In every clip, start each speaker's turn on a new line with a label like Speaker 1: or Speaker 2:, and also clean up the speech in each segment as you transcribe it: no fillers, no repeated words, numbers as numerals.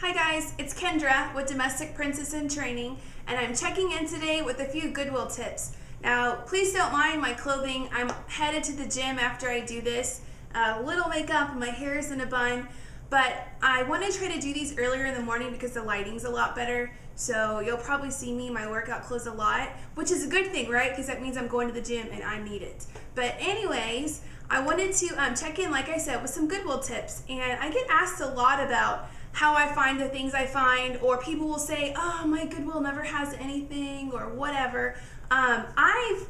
Speaker 1: Hi guys, it's Kendra with Domestic Princess in Training, and I'm checking in today with a few Goodwill tips. Now, please don't mind my clothing. I'm headed to the gym after I do this. A little makeup, my hair is in a bun, but I want to try to do these earlier in the morning because the lighting's a lot better. So you'll probably see me in my workout clothes a lot, which is a good thing, right? Because that means I'm going to the gym and I need it. But anyways, I wanted to check in, like I said, with some Goodwill tips. And I get asked a lot about how I find the things I find, or people will say, oh, my Goodwill never has anything, or whatever. I've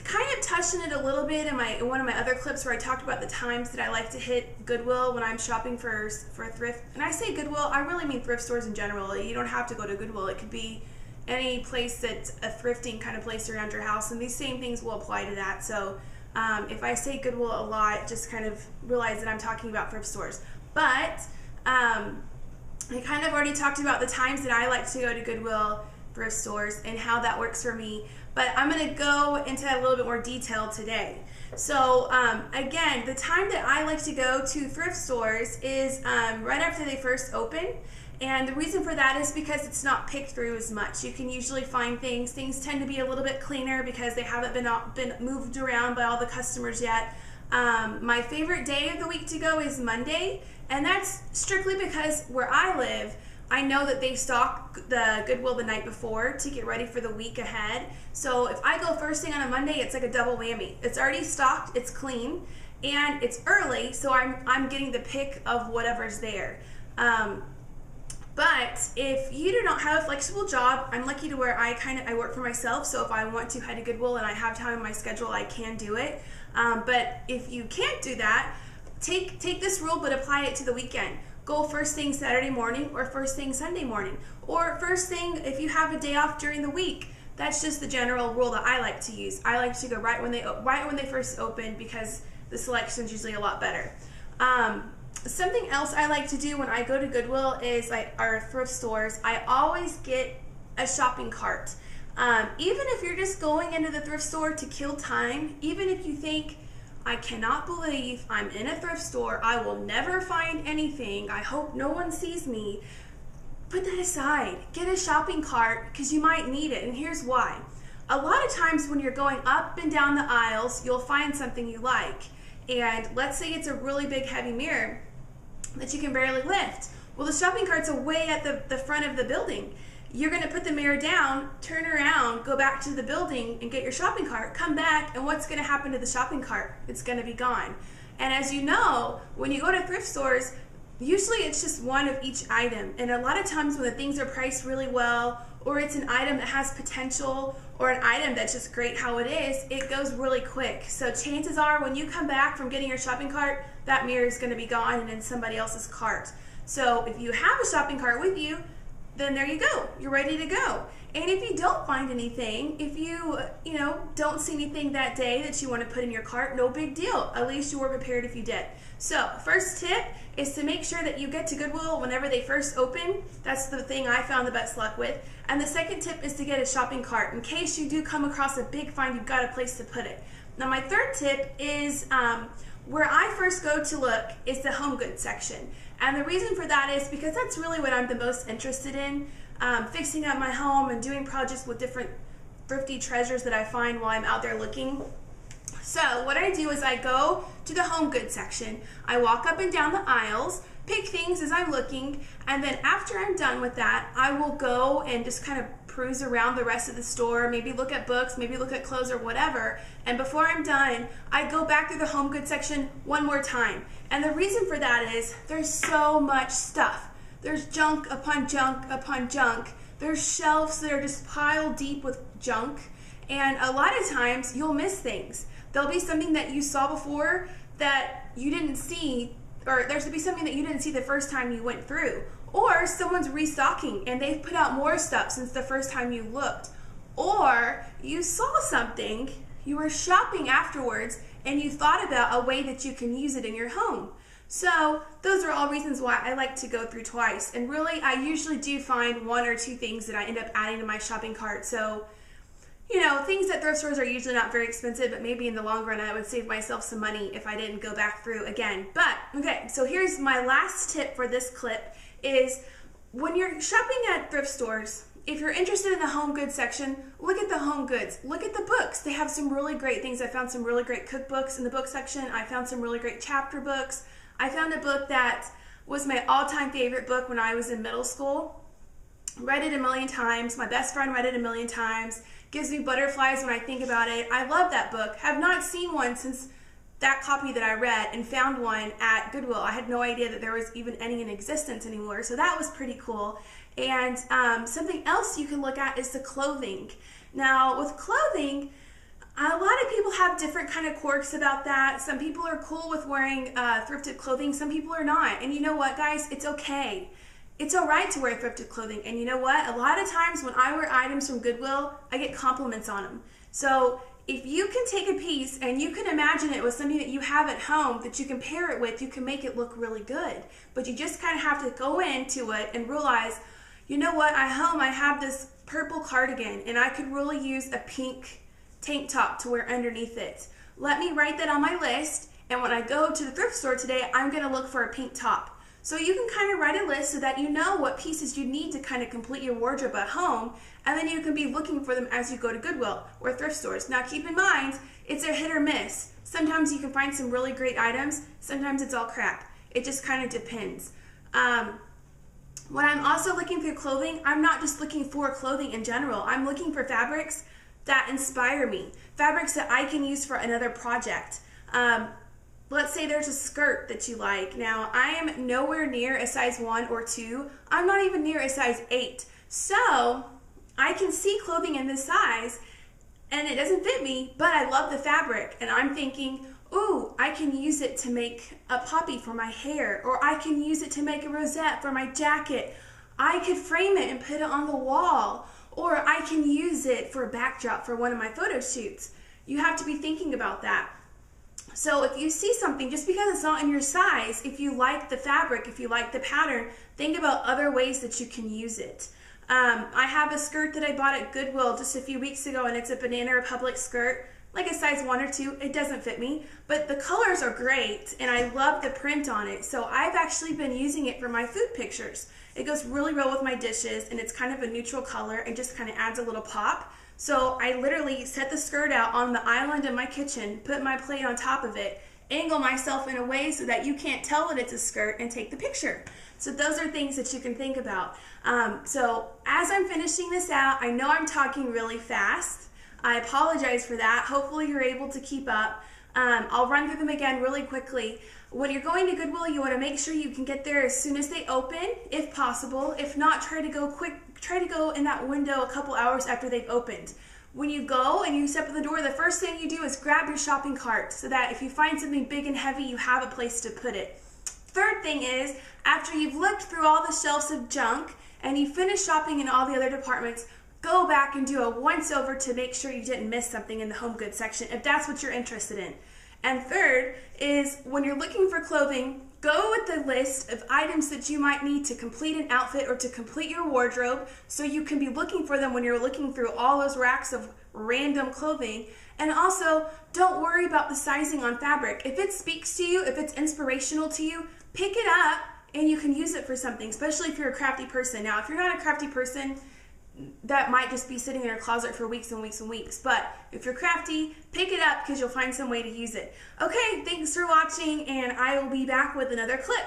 Speaker 1: kind of touched on it a little bit in one of my other clips where I talked about the times that I like to hit Goodwill when I'm shopping for thrift. And I say Goodwill, I really mean thrift stores in general. You don't have to go to Goodwill. It could be any place that's a thrifting kind of place around your house, and these same things will apply to that. So if I say Goodwill a lot, just kind of realize that I'm talking about thrift stores. But I kind of already talked about the times that I like to go to Goodwill thrift stores and how that works for me, but I'm going to go into a little bit more detail today. So again, the time that I like to go to thrift stores is right after they first open, and the reason for that is because it's not picked through as much. You can usually find things tend to be a little bit cleaner because they haven't been moved around by all the customers yet. My favorite day of the week to go is Monday, and that's strictly because where I live, I know that they stock the Goodwill the night before to get ready for the week ahead. So if I go first thing on a Monday, it's like a double whammy. It's already stocked, it's clean, and it's early, so I'm getting the pick of whatever's there. But if you do not have a flexible job, I'm lucky to where I work for myself, so if I want to head to Goodwill and I have time in my schedule, I can do it. But if you can't do that, take this rule but apply it to the weekend. Go first thing Saturday morning or first thing Sunday morning, or first thing if you have a day off during the week. That's just the general rule that I like to use. I like to go right when they first open because the selection is usually a lot better. Something else I like to do when I go to Goodwill is our thrift stores. I always get a shopping cart. Even if you're just going into the thrift store to kill time, even if you think, I cannot believe I'm in a thrift store, I will never find anything, I hope no one sees me, put that aside. Get a shopping cart because you might need it, and here's why. A lot of times when you're going up and down the aisles, you'll find something you like. And let's say it's a really big heavy mirror that you can barely lift. Well, the shopping cart's away at the front of the building. You're going to put the mirror down, turn around, go back to the building and get your shopping cart, come back, and what's going to happen to the shopping cart? It's going to be gone. And as you know, when you go to thrift stores, usually it's just one of each item. And a lot of times when the things are priced really well, or it's an item that has potential, or an item that's just great how it is, it goes really quick. So chances are when you come back from getting your shopping cart, that mirror is going to be gone and in somebody else's cart. So if you have a shopping cart with you, then there you go, you're ready to go. And if you don't find anything, if you don't see anything that day that you want to put in your cart, no big deal. At least you were prepared if you did. So first tip is to make sure that you get to Goodwill whenever they first open. That's the thing I found the best luck with. And the second tip is to get a shopping cart. In case you do come across a big find, you've got a place to put it. Now my third tip is where I first go to look is the home goods section. And the reason for that is because that's really what I'm the most interested in, fixing up my home and doing projects with different thrifty treasures that I find while I'm out there looking. So what I do is I go to the home goods section, I walk up and down the aisles, pick things as I'm looking, and then after I'm done with that, I will go and just kind of cruise around the rest of the store, maybe look at books, maybe look at clothes or whatever, and before I'm done, I go back through the home goods section one more time. And the reason for that is there's so much stuff. There's junk upon junk upon junk. There's shelves that are just piled deep with junk, and a lot of times you'll miss things. There'll be something that you saw before that you didn't see, or there's to be something that you didn't see the first time you went through. Or someone's restocking and they've put out more stuff since the first time you looked. Or you saw something, you were shopping afterwards, and you thought about a way that you can use it in your home. So those are all reasons why I like to go through twice. And really, I usually do find one or two things that I end up adding to my shopping cart. So, things at thrift stores are usually not very expensive, but maybe in the long run I would save myself some money if I didn't go back through again. But, okay, so here's my last tip for this clip is when you're shopping at thrift stores, if you're interested in the home goods section, look at the home goods. Look at the books. They have some really great things. I found some really great cookbooks in the book section. I found some really great chapter books. I found a book that was my all-time favorite book when I was in middle school. Read it a million times. My best friend read it a million times. Gives me butterflies when I think about it. I love that book. Have not seen one since that copy that I read, and found one at Goodwill. I had no idea that there was even any in existence anymore, so that was pretty cool. And something else you can look at is the clothing. Now, with clothing, a lot of people have different kind of quirks about that. Some people are cool with wearing thrifted clothing. Some people are not. And you know what, guys? It's okay. It's all right to wear thrifted clothing. And you know what? A lot of times when I wear items from Goodwill, I get compliments on them. So if you can take a piece and you can imagine it with something that you have at home that you can pair it with, you can make it look really good. But you just kind of have to go into it and realize, you know what, at home I have this purple cardigan and I could really use a pink tank top to wear underneath it. Let me write that on my list, and when I go to the thrift store today, I'm going to look for a pink top. So you can kind of write a list so that you know what pieces you need to kind of complete your wardrobe at home, and then you can be looking for them as you go to Goodwill or thrift stores. Now keep in mind, it's a hit or miss. Sometimes you can find some really great items, sometimes it's all crap. It just kind of depends. When I'm also looking for clothing, I'm not just looking for clothing in general. I'm looking for fabrics that inspire me, fabrics that I can use for another project. Let's say there's a skirt that you like. Now, I am nowhere near a size 1 or 2. I'm not even near a size 8. So, I can see clothing in this size, and it doesn't fit me, but I love the fabric. And I'm thinking, ooh, I can use it to make a poppy for my hair, or I can use it to make a rosette for my jacket. I could frame it and put it on the wall, or I can use it for a backdrop for one of my photo shoots. You have to be thinking about that. So if you see something, just because it's not in your size, if you like the fabric, if you like the pattern, think about other ways that you can use it. I have a skirt that I bought at Goodwill just a few weeks ago, and it's a Banana Republic skirt, like a size 1 or 2. It doesn't fit me, but the colors are great, and I love the print on it. So I've actually been using it for my food pictures. It goes really well with my dishes, and it's kind of a neutral color and just kind of adds a little pop. So I literally set the skirt out on the island in my kitchen, put my plate on top of it, angle myself in a way so that you can't tell that it's a skirt, and take the picture. So those are things that you can think about. So as I'm finishing this out, I know I'm talking really fast. I apologize for that. Hopefully you're able to keep up. I'll run through them again really quickly. When you're going to Goodwill, you want to make sure you can get there as soon as they open, if possible. If not, try to go quick. Try to go in that window a couple hours after they've opened. When you go and you step in the door, the first thing you do is grab your shopping cart so that if you find something big and heavy, you have a place to put it. Third thing is, after you've looked through all the shelves of junk and you finish shopping in all the other departments, go back and do a once-over to make sure you didn't miss something in the home goods section, if that's what you're interested in. And third is, when you're looking for clothing, go with the list of items that you might need to complete an outfit or to complete your wardrobe, so you can be looking for them when you're looking through all those racks of random clothing. And also, don't worry about the sizing on fabric. If it speaks to you, if it's inspirational to you, pick it up and you can use it for something, especially if you're a crafty person. Now, if you're not a crafty person, that might just be sitting in your closet for weeks and weeks and weeks. But if you're crafty, pick it up because you'll find some way to use it. Okay, thanks for watching, and I will be back with another clip.